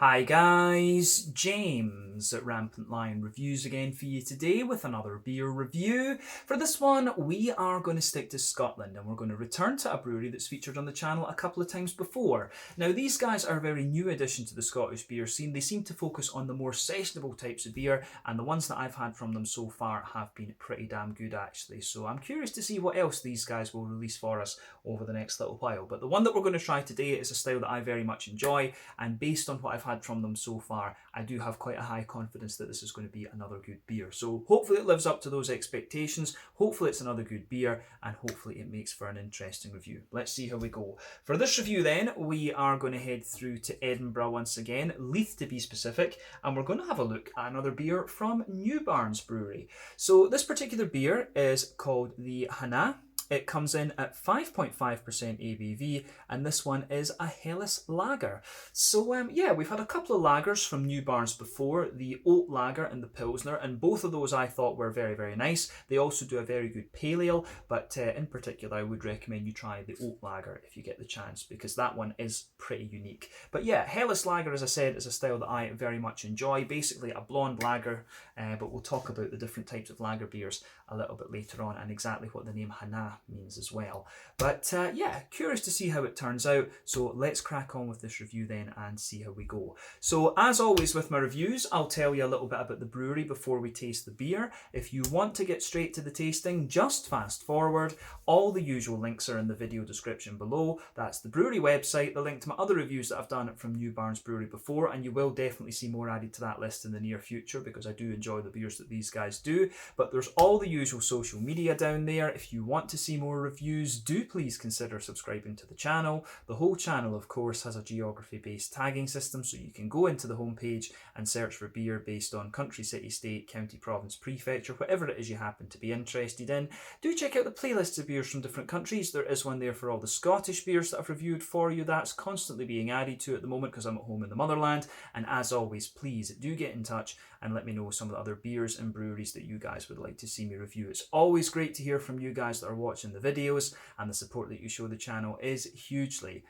Hi guys, James at Rampant Lion Reviews again for you today with another beer review. For this one, we are going to stick to Scotland and we're going to return to a brewery that's featured on the channel a couple of times before. Now these guys are a very new addition to the Scottish beer scene. They seem to focus on the more sessionable types of beer, and the ones that I've had from them so far have been pretty damn good actually. So I'm curious to see what else these guys will release for us over the next little while. But the one that we're going to try today is a style that I very much enjoy, and based on what I've had from them so far, I do have quite a high confidence that this is going to be another good beer. So hopefully it lives up to those expectations, hopefully it's another good beer, and hopefully it makes for an interesting review. Let's see how we go. For this review then, we are going to head through to Edinburgh once again, Leith to be specific, and we're going to have a look at another beer from New Barns Brewery. So this particular beer is called the Hannah. It comes in at 5.5% ABV, and this one is a Helles Lager. So yeah, we've had a couple of lagers from New Barns before, the Oat Lager and the Pilsner, and both of those I thought were very, very nice. They also do a very good pale ale, but in particular I would recommend you try the Oat Lager if you get the chance, because that one is pretty unique. But yeah, Helles Lager, as I said, is a style that I very much enjoy. Basically a blonde lager, but we'll talk about the different types of lager beers a little bit later on, and exactly what the name Hannah means as well. But yeah, curious to see how it turns out, so let's crack on with this review then and see how we go. So as always with my reviews, I'll tell you a little bit about the brewery before we taste the beer. If you want to get straight to the tasting, just fast forward. All the usual links are in the video description below. That's the brewery website, the link to my other reviews that I've done from New Barns Brewery before, and you will definitely see more added to that list in the near future because I do enjoy the beers that these guys do. But there's all the usual social media down there. If you want to see more reviews, do please consider subscribing to the channel. The whole channel, of course, has a geography-based tagging system, so you can go into the homepage and search for beer based on country, city, state, county, province, prefecture, whatever it is you happen to be interested in. Do check out the playlists of beers from different countries. There is one there for all the Scottish beers that I've reviewed for you. That's constantly being added to at the moment because I'm at home in the motherland. And as always, please do get in touch and let me know some of the other beers and breweries that you guys would like to see me review. It's always great to hear from you guys that are watching the videos, and the support that you show the channel is hugely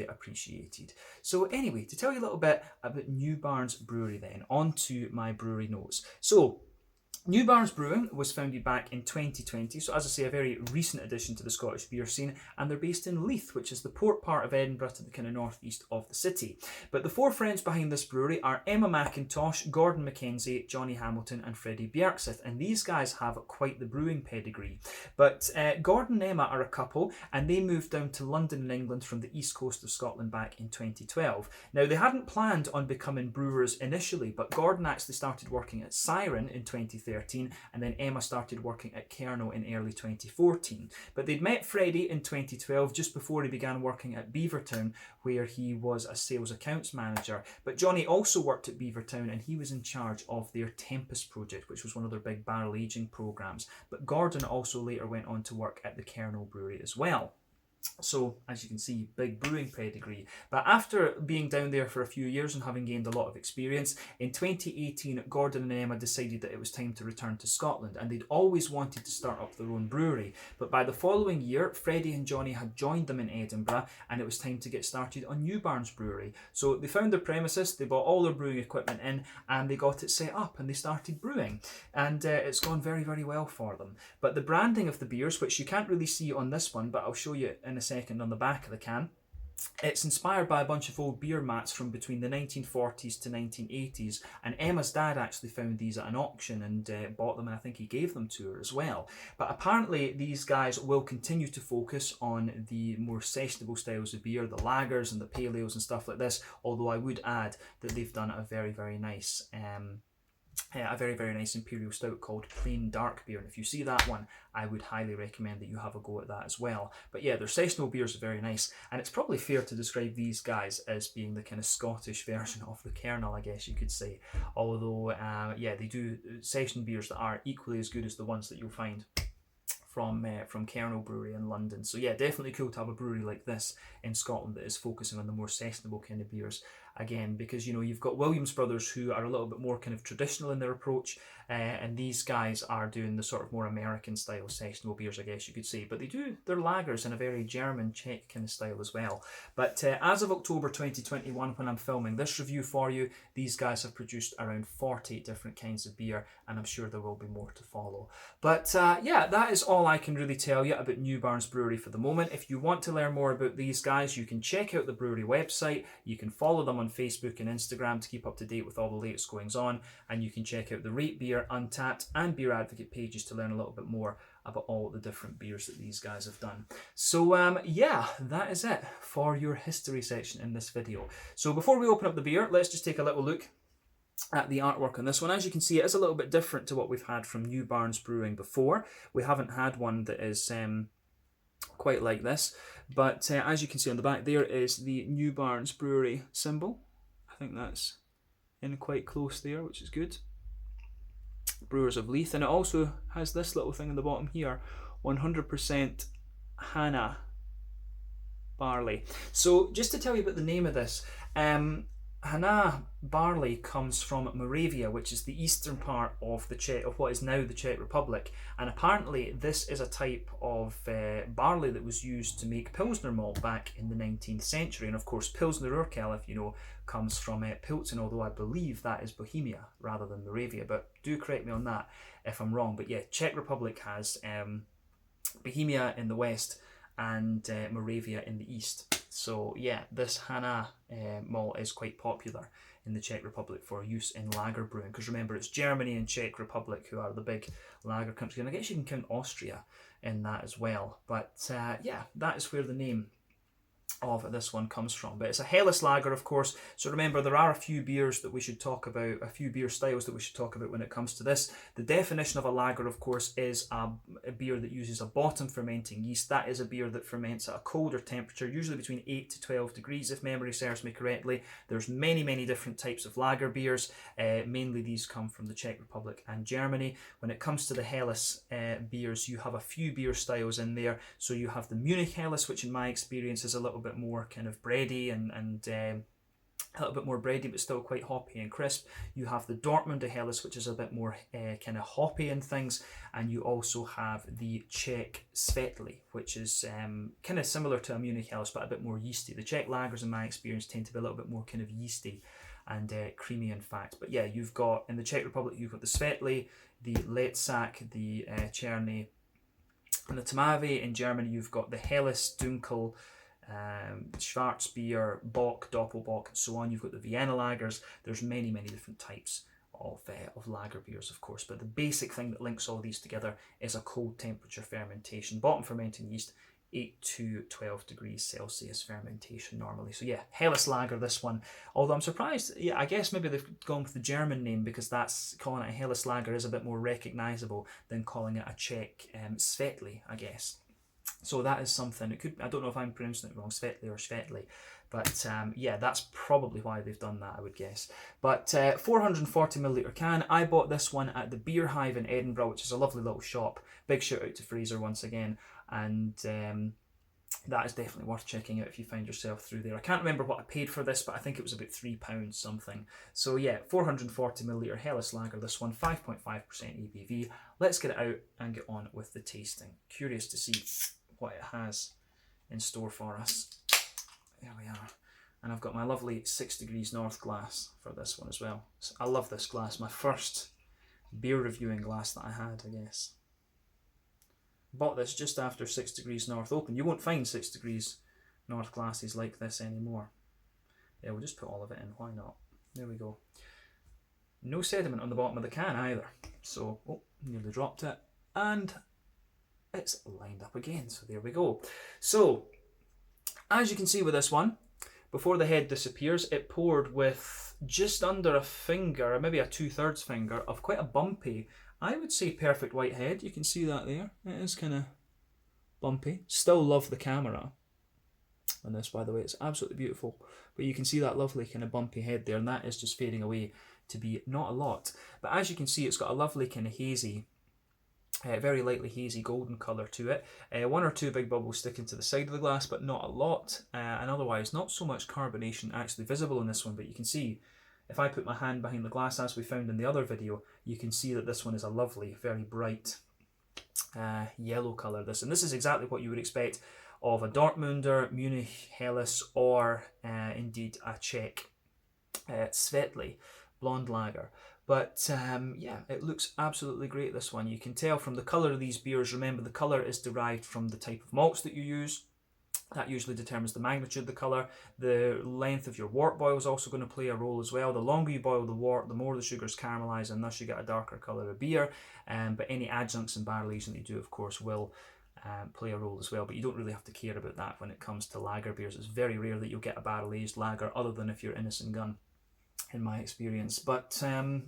appreciated. So anyway, to tell you a little bit about New Barns Brewery then, on to my brewery notes. So New Barns Brewing was founded back in 2020, so as I say, a very recent addition to the Scottish beer scene, and they're based in Leith, which is the port part of Edinburgh to the kind of northeast of the city. But the four friends behind this brewery are Emma McIntosh, Gordon Mackenzie, Johnny Hamilton and Freddie Bjerkseth, and these guys have quite the brewing pedigree. But Gordon and Emma are a couple, and they moved down to London in England from the east coast of Scotland back in 2012. Now, they hadn't planned on becoming brewers initially, but Gordon actually started working at Siren in 2013, and then Emma started working at Kernel in early 2014. But they'd met Freddie in 2012 just before he began working at Beavertown, where he was a sales accounts manager. But Johnny also worked at Beavertown, and he was in charge of their Tempest project, which was one of their big barrel aging programs. But Gordon also later went on to work at the Kernel Brewery as well. So, as you can see, big brewing pedigree. But after being down there for a few years and having gained a lot of experience, in 2018, Gordon and Emma decided that it was time to return to Scotland, and they'd always wanted to start up their own brewery. But by the following year, Freddie and Johnny had joined them in Edinburgh, and it was time to get started on New Barns Brewery. So they found their premises, they bought all their brewing equipment in, and they got it set up, and they started brewing. And it's gone very, very well for them. But the branding of the beers, which you can't really see on this one, but I'll show you in a second on the back of the can, it's inspired by a bunch of old beer mats from between the 1940s to 1980s, and Emma's dad actually found these at an auction and bought them, and I think he gave them to her as well. But apparently these guys will continue to focus on the more sessionable styles of beer, the lagers and the pale ales and stuff like this, although I would add that they've done a very, very nice imperial stout called Plain Dark Beer, and if you see that one, I would highly recommend that you have a go at that as well. But yeah, their sessional beers are very nice, and it's probably fair to describe these guys as being the kind of Scottish version of the Kernel, I guess you could say. Although yeah, they do session beers that are equally as good as the ones that you'll find from Kernel Brewery in London. So yeah, definitely cool to have a brewery like this in Scotland that is focusing on the more sessionable kind of beers again, because, you know, you've got Williams Brothers, who are a little bit more kind of traditional in their approach, and these guys are doing the sort of more American style sessionable beers, I guess you could say, but they do their lagers in a very German, Czech kind of style as well. But as of October 2021, when I'm filming this review for you, these guys have produced around 40 different kinds of beer, and I'm sure there will be more to follow. But yeah, that is all I can really tell you about New Barns Brewery for the moment. If you want to learn more about these guys, you can check out the brewery website, you can follow them on Facebook and Instagram to keep up to date with all the latest goings on, and you can check out the Rate Beer, Untapped and Beer Advocate pages to learn a little bit more about all the different beers that these guys have done. So yeah, that is it for your history section in this video. So before we open up the beer, let's just take a little look at the artwork on this one. As you can see, it is a little bit different to what we've had from New Barns Brewing before. We haven't had one that is quite like this, but as you can see on the back, there is the New Barns Brewery symbol. I think that's in quite close there, which is good. Brewers of Leith, and it also has this little thing in the bottom here, 100% Hannah barley. So just to tell you about the name of this, Hannah barley comes from Moravia, which is the eastern part of what is now the Czech Republic, and apparently this is a type of barley that was used to make Pilsner malt back in the 19th century. And of course, Pilsner Urquell, if you know, comes from Pilsen, although I believe that is Bohemia rather than Moravia, but do correct me on that if I'm wrong. But yeah, Czech Republic has Bohemia in the west and Moravia in the east. So yeah, this Hannah malt is quite popular in the Czech Republic for use in lager brewing, because remember, it's Germany and Czech Republic who are the big lager countries, and I guess you can count Austria in that as well. But yeah, that is where the name of this one comes from. But it's a Helles lager, of course, so remember, there are a few beers that we should talk about, a few beer styles that we should talk about when it comes to this. The definition of a lager, of course, is a beer that uses a bottom fermenting yeast. That is a beer that ferments at a colder temperature, usually between 8 to 12 degrees, if memory serves me correctly. There's many different types of lager beers. Mainly these come from the Czech Republic and Germany. When it comes to the Helles beers, you have a few beer styles in there. So you have the Munich Helles, which in my experience is a little bit more kind of bready and a little bit more bready, but still quite hoppy and crisp. You have the Dortmunder Helles, which is a bit more kind of hoppy and things, and you also have the Czech Svetli, which is kind of similar to a Munich Helles, but a bit more yeasty. The Czech lagers, in my experience, tend to be a little bit more kind of yeasty and creamy, in fact. But yeah, you've got, in the Czech Republic, you've got the Svetli, the Letzak, the Cherny, and the Tamavi. In Germany, you've got the Helles, Dunkel, Schwarzbier, Bock, Doppelbock, and so on. You've got the Vienna lagers. There's many different types of lager beers, of course, but the basic thing that links all these together is a cold temperature fermentation, bottom fermenting yeast, 8 to 12 degrees Celsius fermentation normally. So yeah, Helles lager, this one. Although I'm surprised, yeah, I guess maybe they've gone with the German name, because that's, calling it a Helles lager is a bit more recognizable than calling it a Czech Svetli, I guess. So that is something. It could, I don't know if I'm pronouncing it wrong, Svetli or Svetli, but yeah, that's probably why they've done that, I would guess. But 440 milliliter can. I bought this one at the Beer Hive in Edinburgh, which is a lovely little shop. Big shout out to Fraser once again, and that is definitely worth checking out if you find yourself through there. I can't remember what I paid for this, but I think it was about £3 something. So yeah, 440 milliliter Helles lager, this one, 5.5% ABV. Let's get it out and get on with the tasting. Curious to see what it has in store for us. There we are. And I've got my lovely 6 degrees north glass for this one as well. So I love this glass. My first beer reviewing glass that I had, I guess. Bought this just after 6 degrees north opened. You won't find 6 degrees north glasses like this anymore. Yeah, we'll just put all of it in. Why not? There we go. No sediment on the bottom of the can either. So, oh, nearly dropped it. And it's lined up again. So there we go. So, as you can see with this one, before the head disappears, it poured with just under a finger, or maybe a 2/3 finger, of quite a bumpy, I would say, perfect white head. You can see that there. It is kind of bumpy. Still love the camera on this, by the way. It's absolutely beautiful. But you can see that lovely kind of bumpy head there, and that is just fading away to be not a lot. But as you can see, it's got a lovely kind of hazy Very lightly hazy golden colour to it. One or two big bubbles sticking to the side of the glass, but not a lot. And otherwise, not so much carbonation actually visible in this one, but you can see, if I put my hand behind the glass as we found in the other video, you can see that this one is a lovely, very bright yellow colour. And this is exactly what you would expect of a Dortmunder, Munich Helles, or indeed a Czech Svetli blonde lager. But yeah, it looks absolutely great, this one. You can tell from the colour of these beers. Remember, the colour is derived from the type of malts that you use. That usually determines the magnitude of the colour. The length of your wort boil is also going to play a role as well. The longer you boil the wort, the more the sugars caramelise, and thus you get a darker colour of beer. But any adjuncts and barrel aging that you do, of course, will play a role as well. But you don't really have to care about that when it comes to lager beers. It's very rare that you'll get a barrel aged lager, other than if you're Innocent Gun, in my experience. But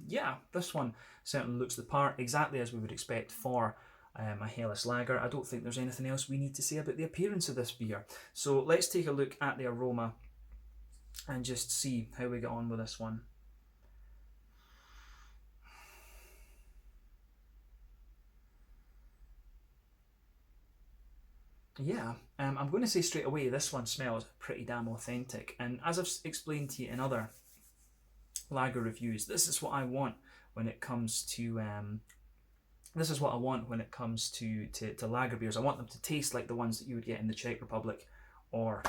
yeah, this one certainly looks the part, exactly as we would expect for a Helles lager. I don't think there's anything else we need to say about the appearance of this beer. So let's take a look at the aroma and just see how we get on with this one. Yeah, I'm going to say straight away, this one smells pretty damn authentic. And as I've explained to you in other lager reviews, this is what I want when it comes to lager beers. I want them to taste like the ones that you would get in the Czech Republic or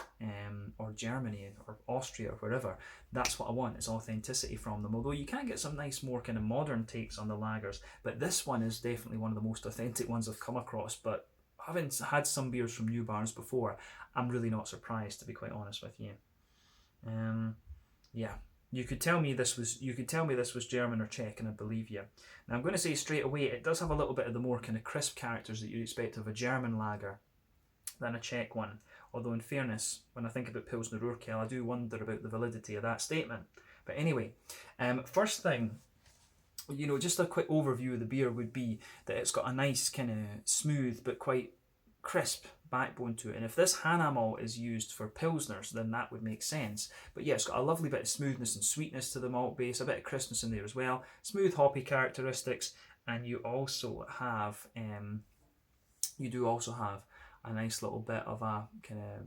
Germany or Austria or wherever. That's what I want, is authenticity from them. Although you can get some nice more kind of modern takes on the lagers, but this one is definitely one of the most authentic ones I've come across. But having had some beers from New Barns before, I'm really not surprised, to be quite honest with you. Yeah. You could tell me this was German or Czech, and I'd believe you. Now I'm going to say straight away, it does have a little bit of the more kind of crisp characters that you'd expect of a German lager than a Czech one. Although in fairness, when I think about Pilsner Urquell, I do wonder about the validity of that statement. But anyway, first thing, just a quick overview of the beer would be that it's got a nice kind of smooth but quite crisp backbone to it. And if this Hanna malt is used for Pilsners, then that would make sense. But yeah, it's got a lovely bit of smoothness and sweetness to the malt base, a bit of crispness in there as well, smooth hoppy characteristics, and you also have a nice little bit of a kind of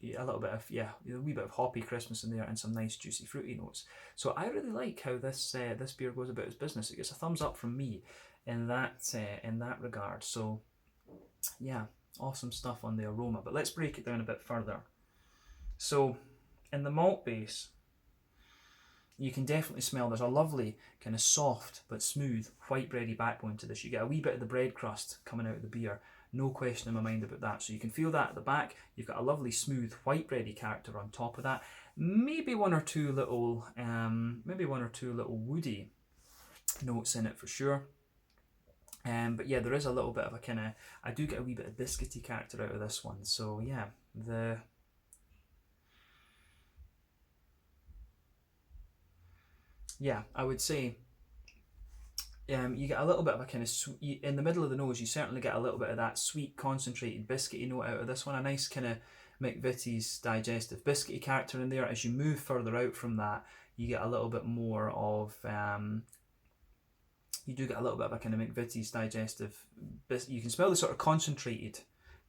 a wee bit of hoppy crispness in there, and some nice juicy fruity notes. So I really like how this beer goes about its business. It gets a thumbs up from me in that regard. So yeah, awesome stuff on the aroma. But let's break it down a bit further. So in the malt base, you can definitely smell there's a lovely kind of soft but smooth white bready backbone to this. You get a wee bit of the bread crust coming out of the beer, no question in my mind about that. So you can feel that at the back. You've got a lovely smooth white bready character on top of that. Maybe one or two little woody notes in it for sure. But yeah, there is a little bit of a kind of, I do get a wee bit of biscuity character out of this one. So yeah, I would say you get a little bit of a kind of sweet, in the middle of the nose, you certainly get a little bit of that sweet concentrated biscuity note out of this one, a nice kind of McVitie's digestive biscuity character in there. As you move further out from that, you get a little bit more of you do get a little bit of a kind of McVitie's digestive you can smell the sort of concentrated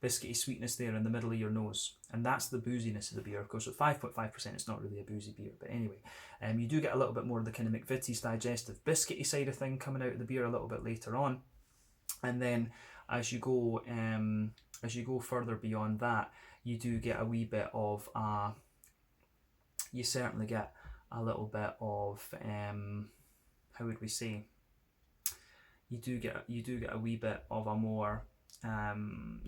biscuity sweetness there in the middle of your nose, and that's the booziness of the beer. Of course, with 5.5%, it's not really a boozy beer, but anyway, you do get a little bit more of the kind of McVitie's digestive biscuity side of thing coming out of the beer a little bit later on. And then as you go further beyond that, you do get a wee bit of you certainly get a little bit of how would we say, you do get a wee bit of a more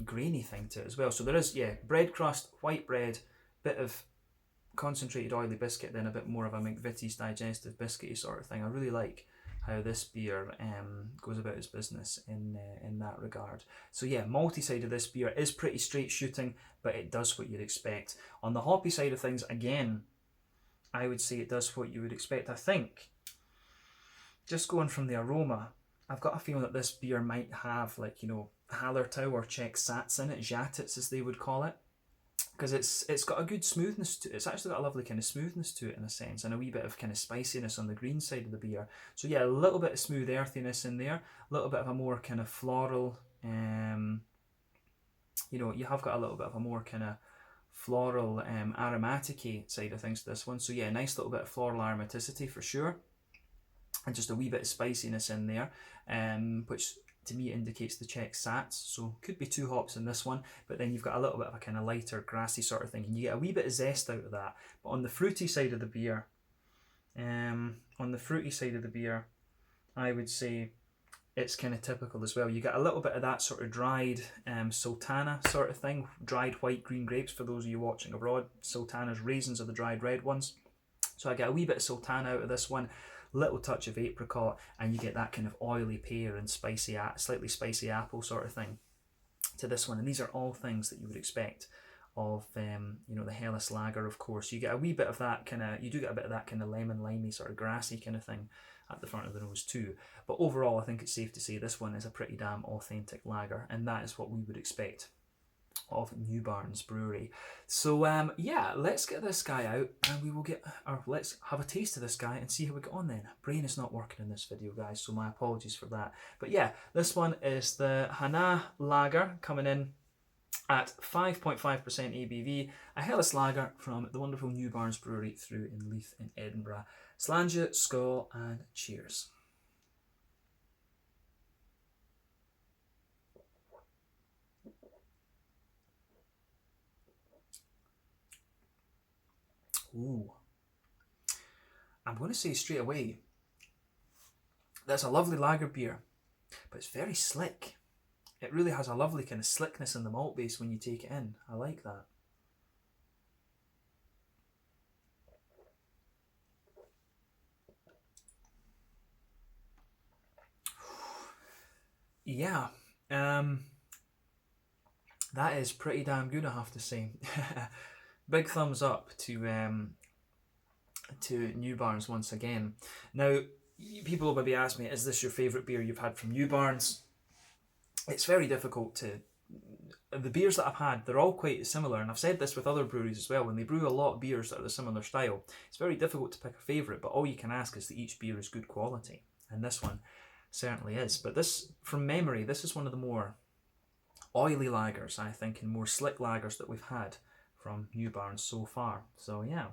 grainy thing to it as well. So there is, bread crust, white bread, bit of concentrated oily biscuit, then a bit more of a McVitie's digestive biscuity sort of thing. I really like how this beer goes about its business in that regard. So yeah, malty side of this beer is pretty straight shooting, but it does what you'd expect. On the hoppy side of things, again, I would say it does what you would expect. I think, just going from the aroma, I've got a feeling that this beer might have, like, Hallertau or Czech Sats in it, Žatec as they would call it. because it's got a good smoothness to it. It's actually got a lovely kind of smoothness to it in a sense, and a wee bit of kind of spiciness on the green side of the beer. So yeah, a little bit of smooth earthiness in there, a little bit of a more kind of floral, you know, you have got a little bit of a more kind of floral, aromatic-y side of things to this one. So yeah, nice little bit of floral aromaticity for sure, and just a wee bit of spiciness in there, which to me indicates the Czech Sats, so could be 2 hops in this one, but then you've got a little bit of a kind of lighter grassy sort of thing, and you get a wee bit of zest out of that. But on the fruity side of the beer, I would say it's kind of typical as well. You get a little bit of that sort of dried sultana sort of thing, dried white green grapes for those of you watching abroad. Sultanas, raisins are the dried red ones. So I get a wee bit of sultana out of this one, little touch of apricot, and you get that kind of oily pear and spicy, slightly spicy apple sort of thing to this one. And these are all things that you would expect of, you know, the Helles Lager. Of course, you get a wee bit of that kind of, you do get a bit of that kind of lemon limey sort of grassy kind of thing at the front of the nose too. But overall, I think it's safe to say this one is a pretty damn authentic lager, and that is what we would expect of New Barns Brewery. So yeah, let's get this guy out and we will get, or let's have a taste of this guy and see how we get on then. Brain is not working in this video, guys, so my apologies for that. But yeah, this one is the Hannah Lager, coming in at 5.5% ABV, a Helles Lager from the wonderful New Barns Brewery through in Leith in Edinburgh. Sláinte, skål, and cheers. Ooh. I'm going to say straight away, that's a lovely lager beer, but it's very slick. It really has a lovely kind of slickness in the malt base when you take it in. I like that. Yeah, that is pretty damn good, I have to say. Big thumbs up to New Barns once again. Now, people will maybe ask me, is this your favourite beer you've had from New Barns? It's very difficult to... The beers that I've had, they're all quite similar, and I've said this with other breweries as well. When they brew a lot of beers that are the similar style, it's very difficult to pick a favourite, but all you can ask is that each beer is good quality, and this one certainly is. But this, from memory, this is one of the more oily lagers, I think, and more slick lagers that we've had from New Barns so far. So yeah.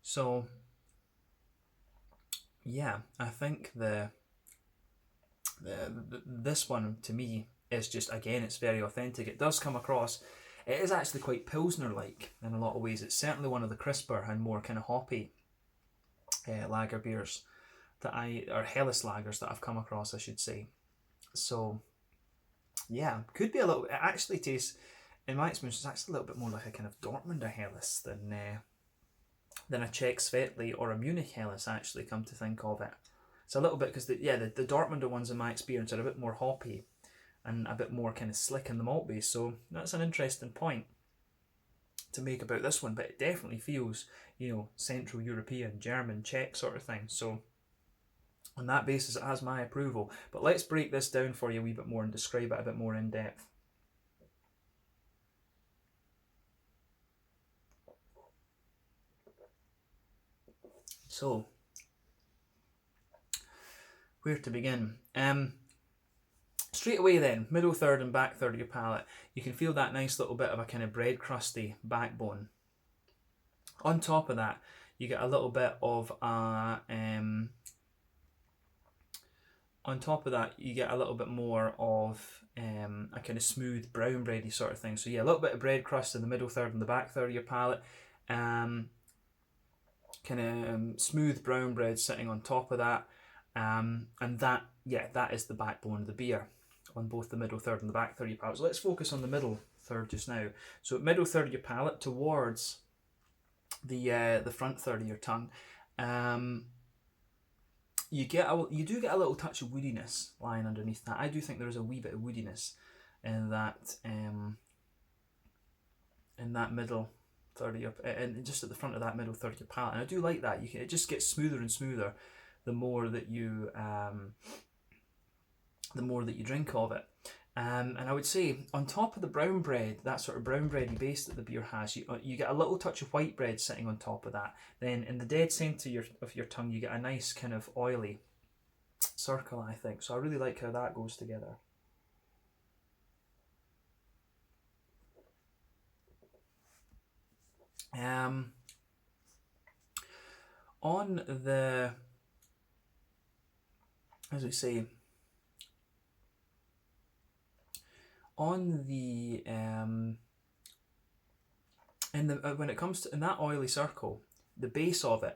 So yeah, I think this one to me is just, again, it's very authentic. It does come across, it is actually quite Pilsner-like in a lot of ways. It's certainly one of the crisper and more kind of hoppy lager beers that or Helles lagers that I've come across, I should say. So yeah, could be a little, it actually tastes, in my experience, it's actually a little bit more like a kind of Dortmunder Helles than a Czech Svetli or a Munich Helles, actually, come to think of it. It's a little bit, because the Dortmunder ones in my experience are a bit more hoppy and a bit more kind of slick in the malt base, so that's an interesting point to make about this one. But it definitely feels, you know, Central European, German, Czech sort of thing. So on that basis, it has my approval. But let's break this down for you a wee bit more and describe it a bit more in depth. So, where to begin? Straight away then, middle third and back third of your palate, you can feel that nice little bit of a kind of bread crusty backbone. On top of that, you get a little bit of a more of a kind of smooth brown bready sort of thing. So yeah, a little bit of bread crust in the middle third and the back third of your palate. Kind of smooth brown bread sitting on top of that. And that is the backbone of the beer on both the middle third and the back third of your palate. So let's focus on the middle third just now. So middle third of your palate towards the front third of your tongue, you do get a little touch of woodiness lying underneath that. I do think there is a wee bit of woodiness in that middle third of your, and just at the front of that middle third of your palate, and I do like that. It just gets smoother and smoother the more that you drink of it. And I would say on top of the brown bread, that sort of brown bready base that the beer has, you get a little touch of white bread sitting on top of that. Then in the dead centre of your tongue, you get a nice kind of oily circle, I think. So I really like how that goes together. On the, as we say, on the when it comes to in that oily circle, the base of it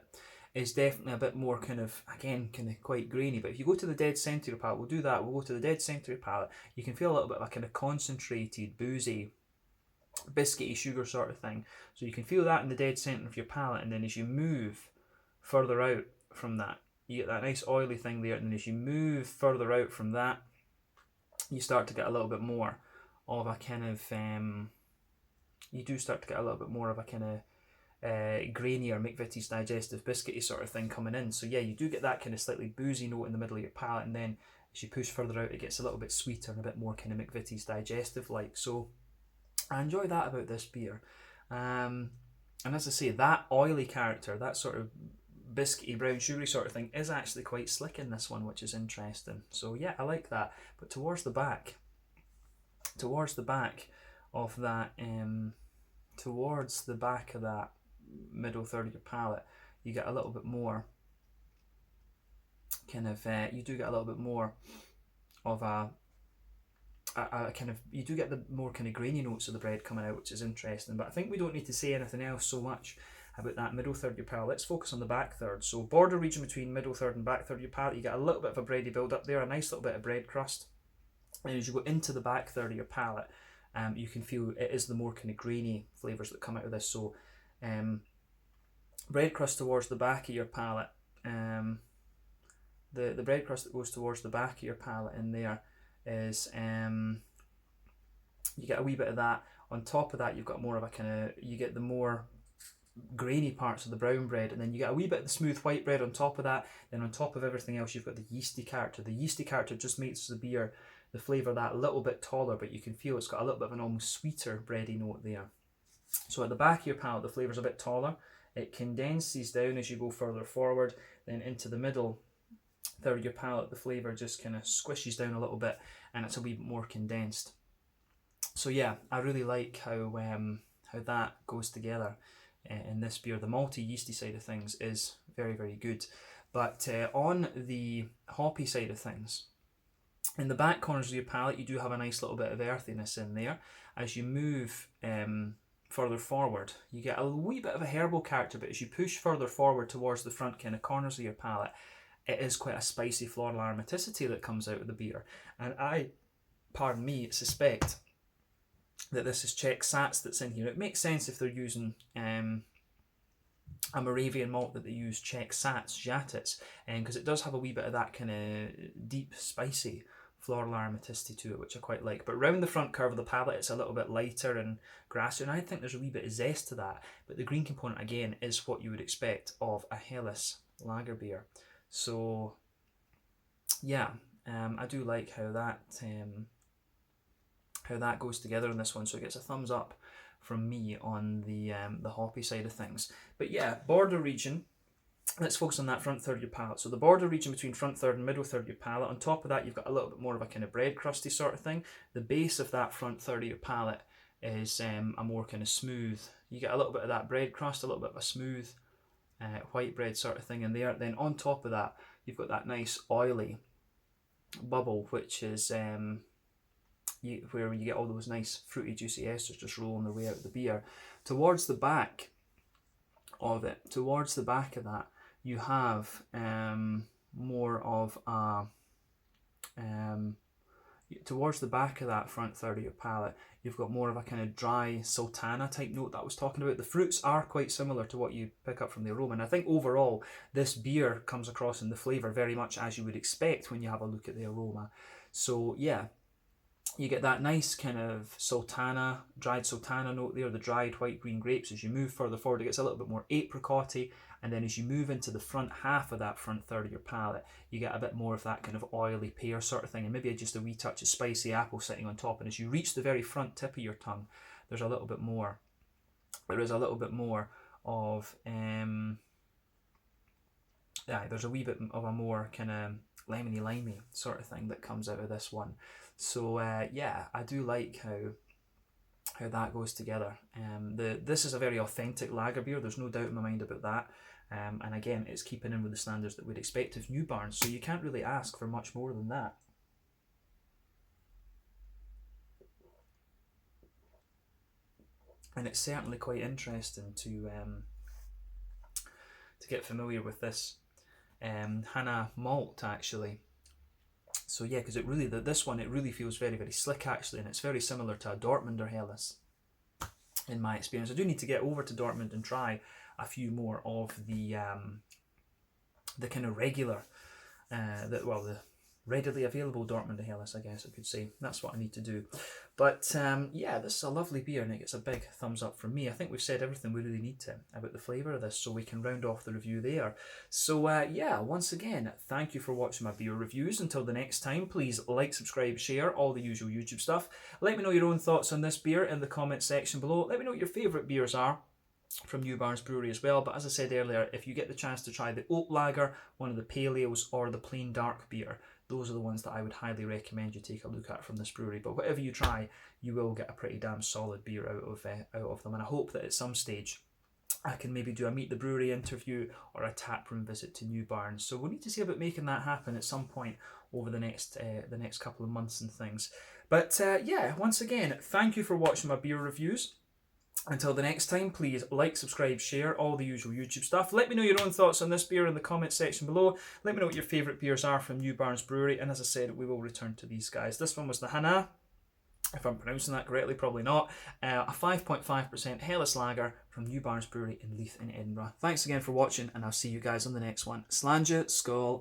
is definitely a bit more kind of, again, kind of quite grainy. But if you go to the dead centre of your palate, we'll do that. We'll go to the dead centre of your palate. You can feel a little bit of a kind of concentrated, boozy, biscuity sugar sort of thing. So you can feel that in the dead centre of your palate, and then as you move further out from that, you get that nice oily thing there. And then as you move further out from that, you start to get a little bit more of a kind of you do start to get a little bit more of a kind of grainier McVitie's digestive biscuity sort of thing coming in. So yeah, you do get that kind of slightly boozy note in the middle of your palate, and then as you push further out, it gets a little bit sweeter and a bit more kind of McVitie's digestive like. So I enjoy that about this beer. And as I say, that oily character, that sort of biscuity, brown, sugary sort of thing, is actually quite slick in this one, which is interesting. So yeah, I like that. But towards the back of that, towards the back of that middle third of your palate, you get a little bit more kind of, you do get a little bit more of a kind of, you do get the more kind of grainy notes of the bread coming out, which is interesting. But I think we don't need to say anything else so much about that middle third of your palate. Let's focus on the back third. So border region between middle third and back third of your palate, you get a little bit of a bready build up there, a nice little bit of bread crust. And as you go into the back third of your palate, you can feel it is the more kind of grainy flavours that come out of this. So bread crust towards the back of your palate, the bread crust that goes towards the back of your palate in there is, you get a wee bit of that. On top of that, you've got more of a kind of, you get the more grainy parts of the brown bread, and then you get a wee bit of the smooth white bread on top of that. Then on top of everything else, you've got the yeasty character. The yeasty character just makes the beer, the flavour, that a little bit taller, but you can feel it's got a little bit of an almost sweeter bready note there. So at the back of your palate, the flavour's a bit taller. It condenses down as you go further forward. Then into the middle third of your palate, the flavour just kind of squishes down a little bit, and it's a wee bit more condensed. So yeah, I really like how that goes together in this beer. The malty yeasty side of things is very, very good. But on the hoppy side of things, in the back corners of your palate, you do have a nice little bit of earthiness in there. As you move further forward, you get a wee bit of a herbal character, but as you push further forward towards the front kind of corners of your palate, it is quite a spicy floral aromaticity that comes out of the beer. And I, pardon me, suspect that this is Czech Sats that's in here. It makes sense if they're using a Moravian malt that they use Czech Sats, Žatec, because it does have a wee bit of that kind of deep, spicy floral aromaticity to it, which I quite like. But round the front curve of the palate, it's a little bit lighter and grassy, and I think there's a wee bit of zest to that. But the green component, again, is what you would expect of a Helles lager beer. So, yeah, I do like how that goes together in this one. So it gets a thumbs up from me on the hoppy side of things. But yeah, border region. Let's focus on that front third of your palate. So the border region between front third and middle third of your palate. On top of that, you've got a little bit more of a kind of bread crusty sort of thing. The base of that front third of your palate is a more kind of smooth. You get a little bit of that bread crust, a little bit of a smooth white bread sort of thing in there. Then on top of that, you've got that nice oily bubble, which is where you get all those nice fruity juicy esters just rolling their way out of the beer. Towards the back of it, towards the back of that, you have more of a towards the back of that front third of your palate, you've got more of a kind of dry sultana type note that I was talking about. The fruits are quite similar to what you pick up from the aroma, and I think overall this beer comes across in the flavour very much as you would expect when you have a look at the aroma. So yeah, you get that nice kind of dried sultana note there, the dried white green grapes. As you move further forward, it gets a little bit more apricotty, and then as you move into the front half of that front third of your palate, you get a bit more of that kind of oily pear sort of thing, and maybe just a wee touch of spicy apple sitting on top. And as you reach the very front tip of your tongue, there's a little bit more. There is a little bit more of there's a wee bit of a more kind of lemony sort of thing that comes out of this one. So yeah, I do like how that goes together. This is a very authentic lager beer, there's no doubt in my mind about that. And again, it's keeping in with the standards that we'd expect of New Barns, so you can't really ask for much more than that. And it's certainly quite interesting to get familiar with this Hannah malt, actually. So yeah, because this one, it really feels very, very slick actually, and it's very similar to a Dortmunder Helles in my experience. I do need to get over to Dortmund and try a few more of the kind of regular, the readily available Dortmunder Helles, I guess I could say. That's what I need to do. But yeah, this is a lovely beer, and it gets a big thumbs up from me. I think we've said everything we really need to about the flavour of this, so we can round off the review there. So yeah, once again, thank you for watching my beer reviews. Until the next time, please like, subscribe, share, all the usual YouTube stuff. Let me know your own thoughts on this beer in the comment section below. Let me know what your favourite beers are from New Barns Brewery as well. But as I said earlier, if you get the chance to try the oat lager, one of the pale ales, or the plain dark beer, those are the ones that I would highly recommend you take a look at from this brewery. But whatever you try, you will get a pretty damn solid beer out of them. And I hope that at some stage I can maybe do a Meet the Brewery interview or a taproom visit to New Barns. So we'll need to see about making that happen at some point over the next couple of months and things. But yeah, once again, thank you for watching my beer reviews. Until the next time, please like, subscribe, share, all the usual YouTube stuff. Let me know your own thoughts on this beer in the comment section below. Let me know what your favourite beers are from New Barns Brewery. And as I said, we will return to these guys. This one was the Hannah, if I'm pronouncing that correctly, probably not. A 5.5% Helles Lager from New Barns Brewery in Leith in Edinburgh. Thanks again for watching, and I'll see you guys on the next one. Slàinte, skål.